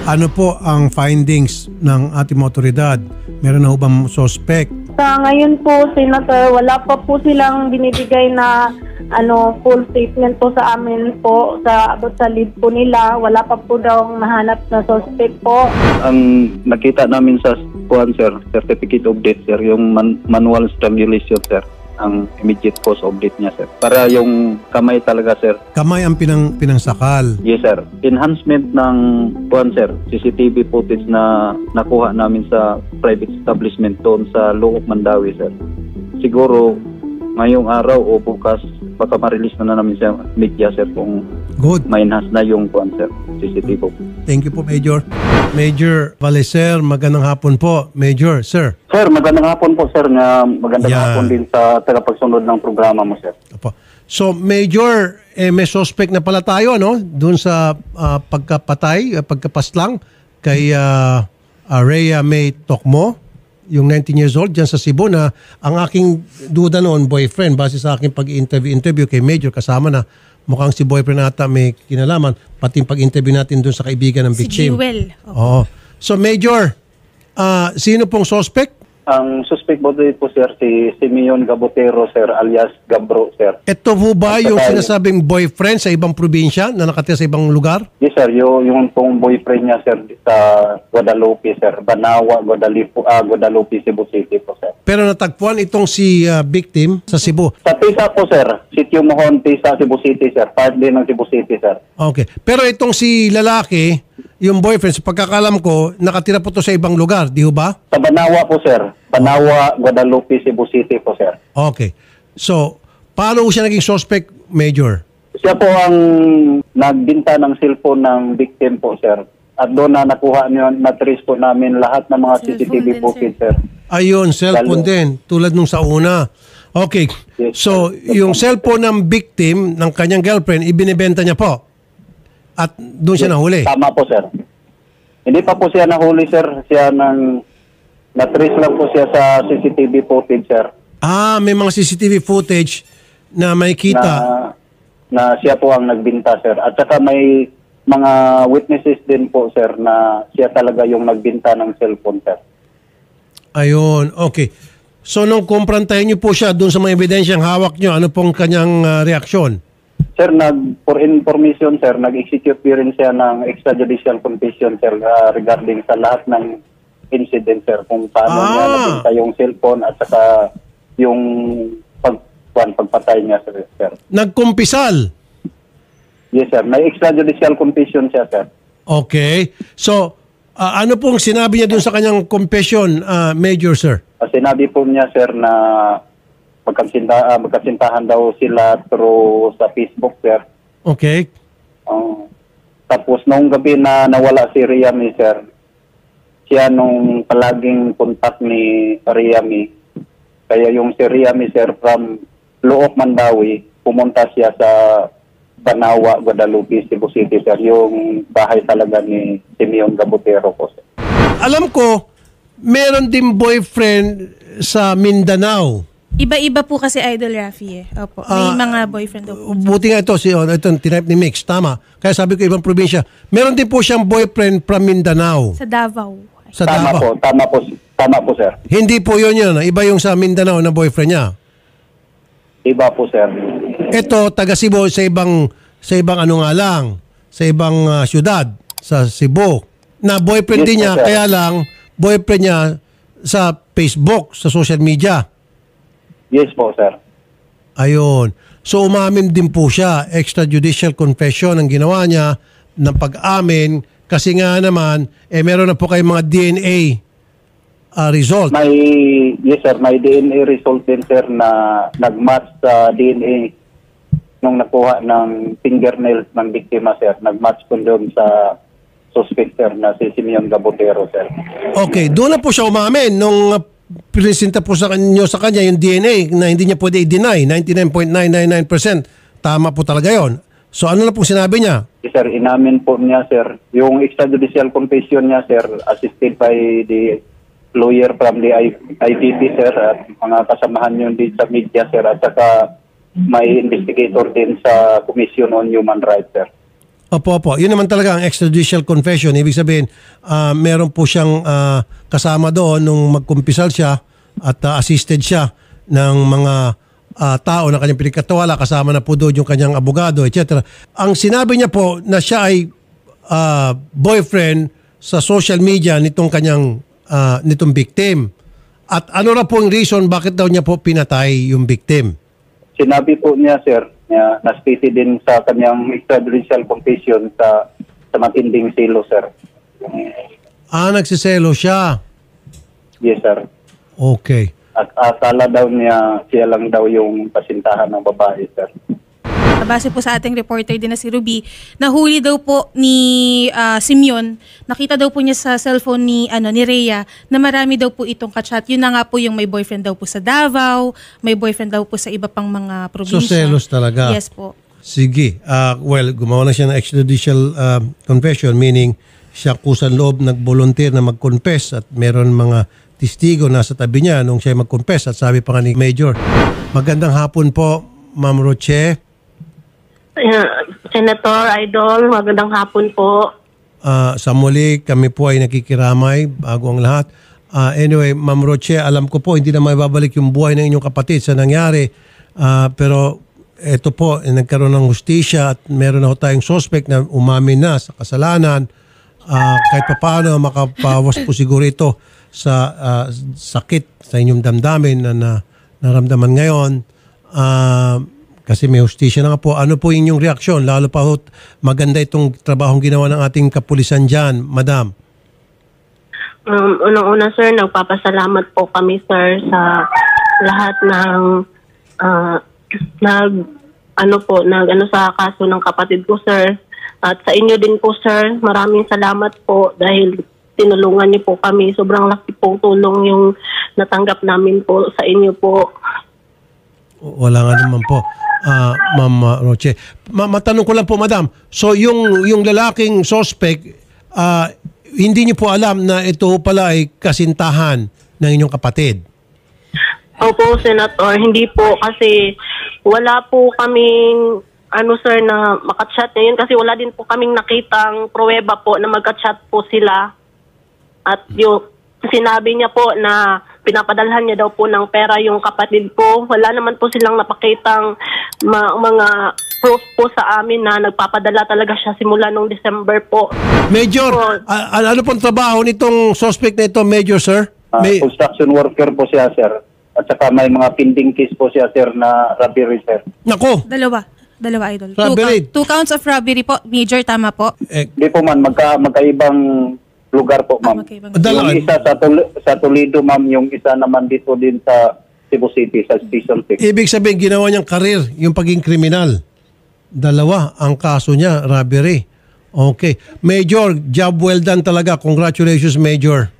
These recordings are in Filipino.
Ano po ang findings ng ating mga otoridad? Meron na ho bang suspect? Sa ngayon po, Senator, wala pa po silang binibigay na full statement po sa amin po about sa lead po nila. Wala pa po daw nahanap na suspect po. Ang nakita namin sa sir, certificate of death, sir, yung manual strangulation, sir, ang immediate cause of death niya, sir. Para yung kamay talaga, sir. Kamay ang pinangsakal. Yes, sir. Enhancement ng sir, CCTV footage na nakuha namin sa private establishment doon sa Looc, Mandawi, sir. Siguro ngayong araw o bukas baka ma-release na namin sa media, sir, kung Good. ma-enhance na yung sir, CCTV. Thank you po, Major. Major Valeser, magandang hapon po. Major, sir. Sir, magandang hapon po, sir. Magandang hapon din sa tagapagsunod ng programa mo, sir. Opo. So, Major, may suspect na pala tayo, no? Doon sa pagkapaslang kay Rhea May Tocmo, yung 19 years old, dyan sa Cebu, na ang aking duda noon, boyfriend, base sa aking pag-interview kay Major, kasama na mukhang si boyfriend nata may kinalaman, pati yung pag-interview natin doon sa kaibigan ng victim. Si Jewel. Oo. So, Major, sino pong suspect? Ang suspect po dito, sir, si Simeon Gabotero, sir, alias Gabro, sir. Ito po ba yung sinasabing boyfriend sa ibang probinsya na nakatira sa ibang lugar? Yes, sir. Yung pong boyfriend niya, sir, sa Guadalupe, sir. Banawa, Guadalupe, Cebu City po, sir. Pero natagpuan itong si victim sa Cebu. Sa Tisa po, sir. Sitio Mohon, Tisa, Cebu City, sir. Part din ng Cebu City, sir. Okay. Pero itong si lalaki, yung boyfriend, sa pagkakalam ko, nakatira po to sa ibang lugar, di ho ba? Sa Banawa po, sir. Banawa, Guadalupe, Cebu City po, sir. Okay. So, paano siya naging suspect, Major? Siya po ang nagbinta ng cellphone ng victim po, sir. At doon na nakuha niyo, na-trace po namin lahat ng mga CCTV footage, sir. Ayun, cellphone din, tulad nung sa una. Okay. Yes, So, yung cellphone ng victim, ng kanyang girlfriend, ibinibenta niya po. At doon siya nahuli. Tama po, sir. Hindi pa po siya nahuli, sir. Siya na-trace lang po siya sa CCTV footage, sir. May mga CCTV footage na may kita. Na siya po ang nagbinta, sir. At saka may mga witnesses din po, sir, na siya talaga yung nagbinta ng cellphone, sir. Ayun, okay. So, nung kumprantahin niyo po siya doon sa mga ebidensyang hawak niyo, ano pong kanyang reaksyon? Sir, for information, sir, nag-execute rin siya ng extrajudicial confession, sir, regarding sa lahat ng incident, sir, kung paano niya nabinta yung cellphone at saka yung pagpatay niya, sir. Nagkumpisal? Yes, sir. May extrajudicial confession siya, sir. Okay. So, ano pong sinabi niya dun sa kanyang confession, Major, sir? Sinabi po niya, sir, na magkasintahan daw sila through sa Facebook, sir. Okay. Tapos, noong gabi na nawala si Riami, sir, siya nung palaging contact ni Riami. Kaya yung si Riami, sir, from Looc, Mandawi, pumunta siya sa Banawa, Guadalupe, Cebu City, sir. Yung bahay talaga ni Simeon Gabotero po, sir. Alam ko, meron din boyfriend sa Mindanao. Iba-iba po kasi Idol Rafi eh. Opo. May mga boyfriend po. Buti nga ito, ito tinipe ni Mix. Tama. Kaya sabi ko ibang probinsya. Meron din po siyang boyfriend from Mindanao. Sa Davao. Sa Davao. Tama po, sir. Hindi po yun. Iba yung sa Mindanao na boyfriend niya. Iba po, sir. Ito, taga Cebu, sa ibang ano nga lang, sa ibang syudad, sa Cebu. Na boyfriend Yes, din niya, sir. kaya lang, boyfriend niya sa Facebook, sa social media. Yes po, sir. Ayun. So umamin din po siya, extrajudicial confession ang ginawa niya ng pag-amin kasi nga naman, meron na po kayong mga DNA result. Yes, sir. May DNA result din, sir, na nag-match sa DNA nung nakuha ng fingernails ng biktima, sir. Nag-match po doon sa suspect, sir, na si Simeon Gabotero, sir. Okay, doon na po siya umamin nung presenta po sa kanya yung DNA na hindi niya pwede i-deny, 99.999%. Tama po talaga yon. So ano na po sinabi niya? Yes, sir, inamin po niya, sir. Yung extrajudicial confession niya, sir, assisted by the lawyer from the IDP, sir, at mga kasamahan yun din sa media, sir, at saka may investigator din sa Commission on Human Rights, sir. Opo. Yun naman talaga ang extrajudicial confession. Ibig sabihin, meron po siyang kasama doon nung magkumpisal siya at assisted siya ng mga tao na kanyang pinagkatiwala. Kasama na po doon yung kanyang abogado, etc. Ang sinabi niya po na siya ay boyfriend sa social media nitong kanyang nitong victim. At ano na po ang reason bakit daw niya po pinatay yung victim? Sinabi po niya, sir, na-stated din sa kanyang extrajudicial confession sa matinding silo, sir. Nagsiselo siya. Yes, sir. Okay. At akala daw niya siya lang daw yung pasintahan ng babae, sir. Base po sa ating reporter din na si Ruby, nahuli daw po ni Simeon, nakita daw po niya sa cellphone ni Rhea na marami daw po itong kachat. Yun na nga po yung may boyfriend daw po sa Davao, may boyfriend daw po sa iba pang mga probinsya. So selos talaga. Yes po. Sige. Well, gumawa na siya ng extrajudicial confession, meaning siya kusan loob nag-volunteer na mag-confess at meron mga testigo nasa tabi niya nung siya mag-confess at sabi pa nga ni Major. Magandang hapon po, Ma'am Roche. Senator Idol, magandang hapon po. Sa muli, kami po ay nakikiramay bago ang lahat. Anyway, Ma'am Roche, alam ko po hindi na maibabalik yung buhay ng inyong kapatid sa nangyari. Pero ito po, nagkaroon ng hustisya at meron na tayong suspect na umamin na sa kasalanan. Kahit pa paano makapawas po siguro ito sa sakit sa inyong damdamin na naramdaman ngayon. Kasi may hustisya na nga po. Ano po inyong reaksyon? Lalo pa maganda itong trabahong ginawa ng ating kapulisan dyan, Madam. Unang-una, sir, nagpapasalamat po kami, sir, sa lahat ng sa kaso ng kapatid ko, sir. At sa inyo din po, sir, maraming salamat po dahil tinulungan niyo po kami. Sobrang laki pong tulong yung natanggap namin po sa inyo po. Wala nga naman po. Ma'am Roche. Matanong ko lang po, Madam. So yung lalaking suspect, hindi niyo po alam na ito pala ay kasintahan ng inyong kapatid? Opo, Senator. Hindi po kasi wala po kaming sir, na makachat ngayon kasi wala din po kaming nakitang pruweba po na magka-chat po sila. At yung sinabi niya po na pinapadalhan niya daw po ng pera yung kapatid ko. Wala naman po silang napakitang mga proof po sa amin na nagpapadala talaga siya simula nung December po. Major, ano pong trabaho nitong suspect na ito, Major, sir? Construction worker po siya, sir. At saka may mga pending case po siya, sir, na robbery, sir. Nako! Dalawa, Idol. Robbery. Two counts of robbery po. Major, tama po. Hindi po man, magkaibang lugar po, ma'am. Yung isa sa Toledo, ma'am. Yung isa naman dito din sa Cebu City, sa Station 6. Ibig sabihin, ginawa niyang karir, yung pagiging kriminal. Dalawa ang kaso niya, robbery. Okay. Major, job well done talaga. Congratulations, Major.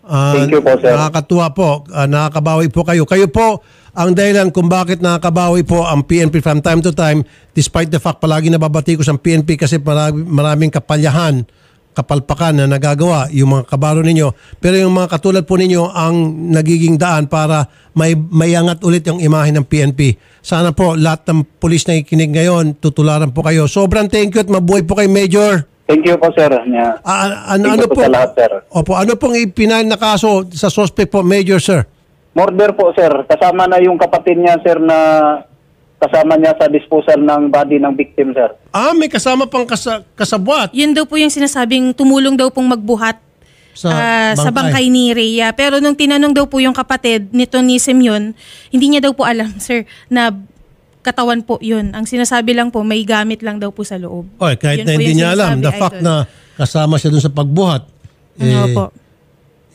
Thank you po, sir. Nakakatuwa po. Nakakabawi po kayo. Kayo po ang dahilan kung bakit nakakabawi po ang PNP from time to time, despite the fact palagi nababati ko sa PNP kasi maraming kapalyahan, kapalpakan na nagagawa yung mga kabaro ninyo. Pero yung mga katulad po ninyo ang nagiging daan para mayangat ulit yung imahe ng PNP. Sana po lahat ng pulis na ikinig ngayon, tutularan po kayo. Sobrang thank you at mabuhay po kay Major. Thank you po, sir. Ano po sa lahat, sir? Opo, ano pong ipinal na kaso sa suspect po, Major, sir? Murder po, sir. Kasama na yung kapatid niya, sir, na kasama niya sa disposal ng body ng victim, sir. May kasama pang kasabwat. Yun daw po yung sinasabing tumulong daw pong magbuhat sa bangkay ni Rhea. Pero nung tinanong daw po yung kapatid nito ni Simeon, hindi niya daw po alam, sir, na katawan po yun. Ang sinasabi lang po, may gamit lang daw po sa loob. Kahit yun na hindi niya alam, the fact na kasama siya dun sa pagbuhat, po.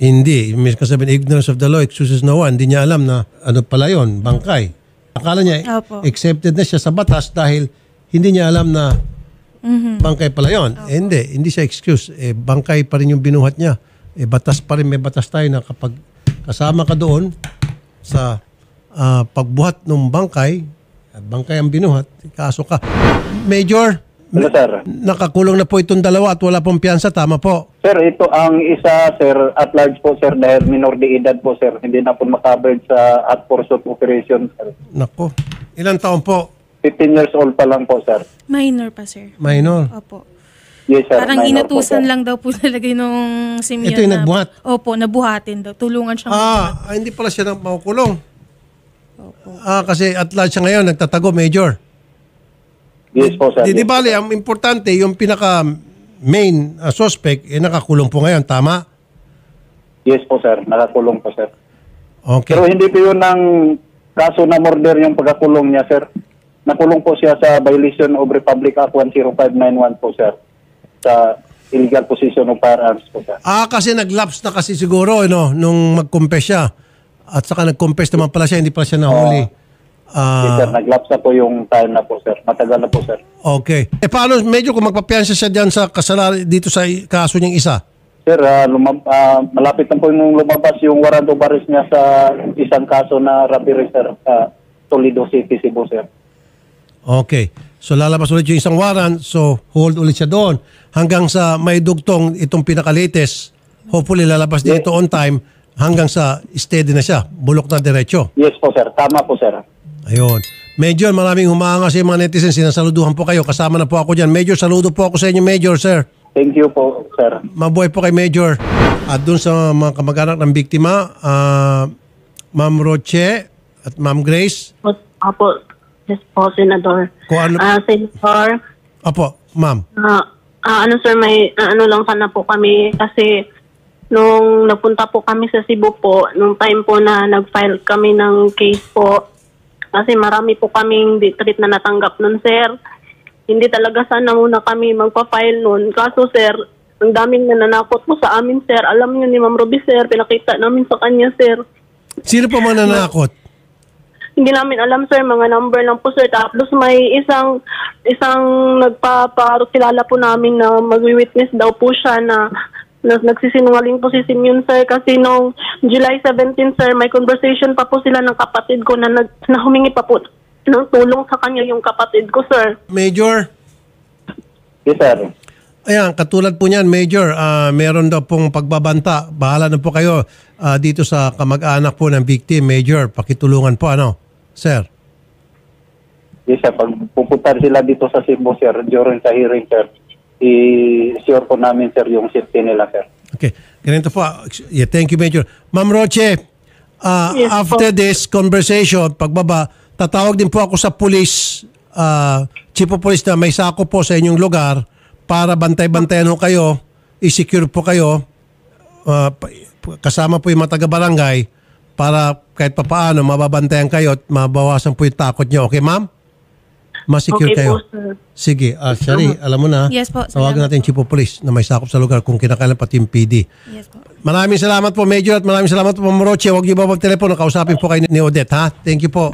hindi. May kasabihin, ignorance of the law excuses no one. Hindi niya alam na ano pala yun, bangkay. Akala niya, accepted na siya sa batas dahil hindi niya alam na bangkay pala yun. Hindi siya excuse. Bangkay pa rin yung binuhat niya. Batas pa rin, may batas tayo na kapag kasama ka doon sa pagbuhat ng bangkay ang binuhat, kaso ka. Major, Hello, sir. Nakakulong na po itong dalawa at wala pong piyansa, tama po? Sir, ito ang isa, sir, at large po, sir, dahil minor de edad po, sir. Hindi na po makabarred sa hot pursuit operation, sir. Nako. Ilang taon po? 15 years old pa lang po, sir. Minor pa, sir. Minor? Opo. Yes, sir. Parang Minor po, inutusan sir. lang daw po talaga nung Simeon. Ito yung nagbuhat? Opo, nabuhatin daw. Tulungan siyang magbuhat. Hindi pala siya nang makukulong. Kasi at large siya ngayon, nagtatago, Major. Yes po, sir. Di bali, ang importante, yung pinaka main suspect, nakakulong po ngayon, tama? Yes po, sir. Nakakulong po, sir. Okay. Pero hindi po yun ang kaso na murder yung pagkakulong niya, sir. Nakulong po siya sa violation of Republic Act 10591 po, sir. Sa illegal possession of firearms po, sir. Kasi nag-lapse na kasi siguro, nung mag-confess siya. At saka nag-confess naman pala siya, hindi pala siya nahuli. Yes, sir. Naglapsa po yung time na po, sir. Matagal na po, sir. Okay. Paano, medyo kung magpapiansa siya dyan sa kasalanan dito sa kaso niyang isa? Sir, malapit na po yung lumabas yung warrant of arrest niya sa isang kaso na robbery, sir, sa Toledo City, Cebu, sir. Okay. So lalabas ulit yung isang warrant, so hold ulit siya doon. Hanggang sa may dugtong itong pinaka-latest, hopefully lalabas dito on time, hanggang sa steady na siya, bulok na diretso. Yes po, sir. Tama po, sir. Ayun. Major, maraming humanga sa mga netizens. Sinasaluduhan po kayo. Kasama na po ako dyan. Major, saludo po ako sa inyo, Major, sir. Thank you po, sir. Mabuhay po kay Major. At dun sa mga kamag-anak ng biktima, Ma'am Roche at Ma'am Grace. Apo, yes po, Senador. Kung ano, Senator, Apo, ma'am. sir, may lang sana po kami kasi nung napunta po kami sa Cebu po, nung time po na nag-file kami ng case po, kasi marami po kaming treat na natanggap nun, sir. Hindi talaga sana muna kami magpa-file nun. Kaso, sir, ang daming nananakot po sa amin, sir. Alam niyo ni Ma'am Ruby, sir, pinakita namin sa kanya, sir. Sino po mananakot? Hindi namin alam, sir, mga number lang po, sir. Tapos may isang nagpapakilala po namin na mag-witness daw po siya na nagsisinungaling po si Simeon, sir. Kasi nung July 17, sir, may conversation pa po sila ng kapatid ko na humingi pa po ng tulong sa kanya yung kapatid ko, sir. Major? Yes, sir. Ayan, katulad po niyan, Major, meron daw pong pagbabanta. Bahala na po kayo dito sa kamag-anak po ng victim, Major. Pakitulungan po, sir? Yes, sir. Pag pupunta sila dito sa Cebu, sir, during sa hearing, sir, i-sure po namin, sir, yung safety nila, sir. Okay. Ganito po. Yeah, thank you, Major. Ma'am Roche, Yes, after this conversation, pagbaba, tatawag din po ako sa police, chief of police na may sako po sa inyong lugar para bantay-bantayan ho kayo, i-secure po kayo, kasama po yung mga taga-barangay para kahit papaano mababantayan kayo at mabawasan po yung takot nyo. Okay, ma'am? Masecure Okay kayo. po, sir. Sige, Shari, alam mo na. Yes po, Tawagan salamat natin yung chief of police na may sakop sa lugar kung kinakailan pati yung PD. Yes po. Maraming salamat po, Major, at maraming salamat po, Ma'am Roche. Huwag niyo ba mag-telepono, kausapin po kayo ni Odette, ha? Thank you po.